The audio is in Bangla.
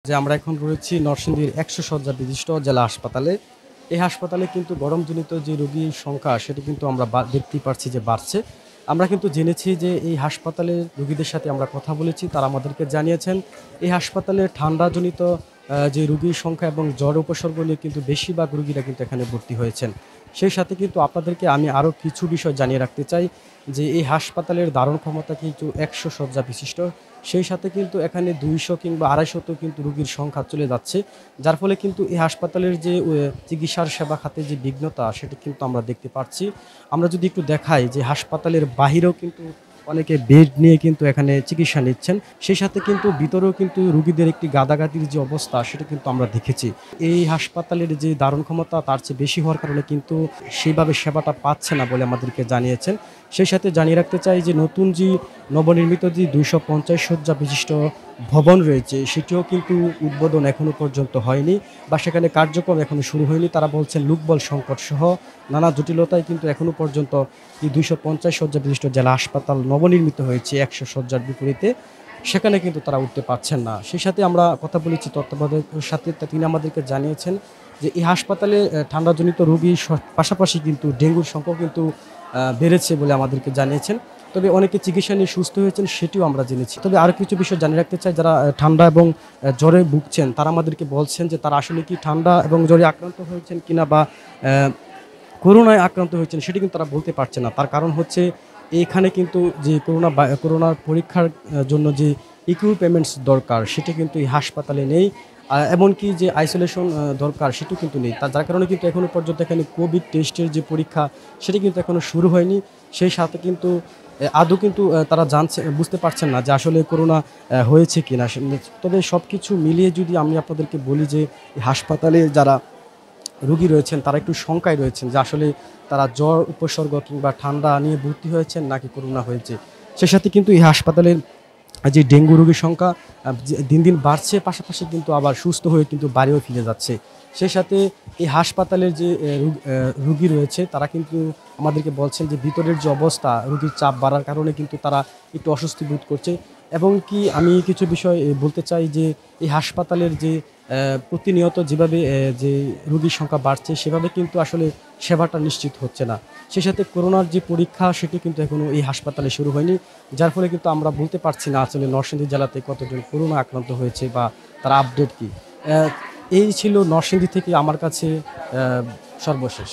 যে আমরা এখন রয়েছি নরসিংদীর ১০০ শয্যা বিশিষ্ট জেলা হাসপাতালে। এই হাসপাতালে কিন্তু গরমজনিত যে রোগীর সংখ্যা সেটি কিন্তু আমরা দেখতেই পারছি যে বাড়ছে। আমরা কিন্তু জেনেছি যে এই হাসপাতালের রোগীদের সাথে আমরা কথা বলেছি। তারা আমাদেরকে জানিয়েছেন এই হাসপাতালে ঠান্ডাজনিত যে রোগীর সংখ্যা এবং জ্বর উপসর্গ নিয়ে কিন্তু বেশিরভাগ রোগীরা কিন্তু এখানে ভর্তি হয়েছেন। সেই সাথে কিন্তু আপনাদেরকে আমি আরও কিছু বিষয় জানিয়ে রাখতে চাই যে এই হাসপাতালের ধারণ ক্ষমতা কিন্তু ১০০ শয্যা বিশিষ্ট। সেই সাথে কিন্তু এখানে ২০০ কিংবা ২৫০তেও কিন্তু রোগীর সংখ্যা চলে যাচ্ছে। যার ফলে কিন্তু এই হাসপাতালের যে চিকিৎসার সেবা খাতে যে বিঘ্নতা সেটি কিন্তু আমরা দেখতে পাচ্ছি। আমরা যদি একটু দেখাই যে হাসপাতালের বাহিরেও কিন্তু অনেকে বেড নিয়ে কিন্তু এখানে চিকিৎসা নিচ্ছেন। সেই সাথে কিন্তু ভিতরেও কিন্তু রোগীদের একটি গাদাগাদির যে অবস্থা সেটা কিন্তু আমরা দেখেছি। এই হাসপাতালের যে ধারণ ক্ষমতা তার চেয়ে বেশি হওয়ার কারণে কিন্তু সেইভাবে সেবাটা পাচ্ছে না বলে আমাদেরকে জানিয়েছেন। সেই সাথে জানিয়ে রাখতে চাই যে নতুন যে নবনির্মিত যে ২৫০ শয্যা বিশিষ্ট ভবন রয়েছে সেটিও কিন্তু উদ্বোধন এখনো পর্যন্ত হয়নি বা সেখানে কার্যক্রম এখনো শুরু হয়নি। তারা বলছেন লোকবল সংকট সহ নানা জটিলতায় কিন্তু এখনো পর্যন্ত এই ২৫০ শয্যা বিশিষ্ট জেলা হাসপাতাল নবনির্মিত হয়েছে ১০০ শয্যার বিপরীতে। সেখানে কিন্তু তারা উঠতে পারছেন না। সেই সাথে আমরা কথা বলেছি তত্ত্বাবধায়কের সাথে, তিনি আমাদেরকে জানিয়েছেন যে এই হাসপাতালে ঠান্ডাজনিত রোগীর পাশাপাশি কিন্তু ডেঙ্গুর সংখ্যাও কিন্তু বেড়েছে বলে আমাদেরকে জানিয়েছেন। তবে অনেকে চিকিৎসা নিয়ে সুস্থ হয়েছেন সেটিও আমরা জেনেছি। তবে আরও কিছু বিষয় জানিয়ে রাখতে চাই, যারা ঠান্ডা এবং জ্বরে ভুগছেন তারা আমাদেরকে বলছেন যে তারা আসলে কি ঠান্ডা এবং জ্বরে আক্রান্ত হয়েছেন কিনা বা করোনায় আক্রান্ত হয়েছেন সেটি কিন্তু তারা বলতে পারছে না। তার কারণ হচ্ছে এইখানে কিন্তু যে করোনার পরীক্ষার জন্য যে ইকুইপমেন্টস দরকার সেটি কিন্তু এই হাসপাতালে নেই। এমনকি যে আইসোলেশন দরকার সেটিও কিন্তু নেই। যার কারণে কিন্তু এখনো পর্যন্ত এখানে কোভিড টেস্টের যে পরীক্ষা সেটি কিন্তু এখনো শুরু হয়নি। সেই সাথে কিন্তু আদৌ কিন্তু তারা বুঝতে পারছেন না যে আসলে করোনা হয়েছে কিনা। তবে সবকিছু মিলিয়ে যদি আমি আপনাদেরকে বলি যে এই হাসপাতালে যারা রোগী রয়েছেন তারা একটু শঙ্কায় রয়েছেন যে আসলে তারা জ্বর উপসর্গ কিংবা ঠান্ডা নিয়ে ভর্তি হয়েছেন নাকি করোনা হয়েছে। সেই সাথে কিন্তু এই হাসপাতালের যে ডেঙ্গু রোগীর সংখ্যা দিন দিন বাড়ছে, পাশাপাশি কিন্তু আবার সুস্থ হয়ে কিন্তু বাড়িও ফিরে যাচ্ছে। সেই সাথে এই হাসপাতালের যে রোগী রয়েছে তারা কিন্তু আমাদেরকে বলছেন যে ভিতরের যে অবস্থা, রোগীর চাপ বাড়ার কারণে কিন্তু তারা একটু অস্বস্তি বোধ করছে। এবং কি আমি কিছু বিষয় বলতে চাই যে এই হাসপাতালের যে প্রতিনিয়ত যেভাবে যে রোগীর সংখ্যা বাড়ছে সেভাবে কিন্তু আসলে সেবাটা নিশ্চিত হচ্ছে না। সেই সাথে করোনার যে পরীক্ষা সেটি কিন্তু এখনও এই হাসপাতালে শুরু হয়নি। যার ফলে কিন্তু আমরা বলতে পারছি না আসলে নরসিংদী জেলাতে কতজন করোনা আক্রান্ত হয়েছে বা তার আপডেট কী। এই ছিল নরসিংদী থেকে আমার কাছে সর্বশেষ।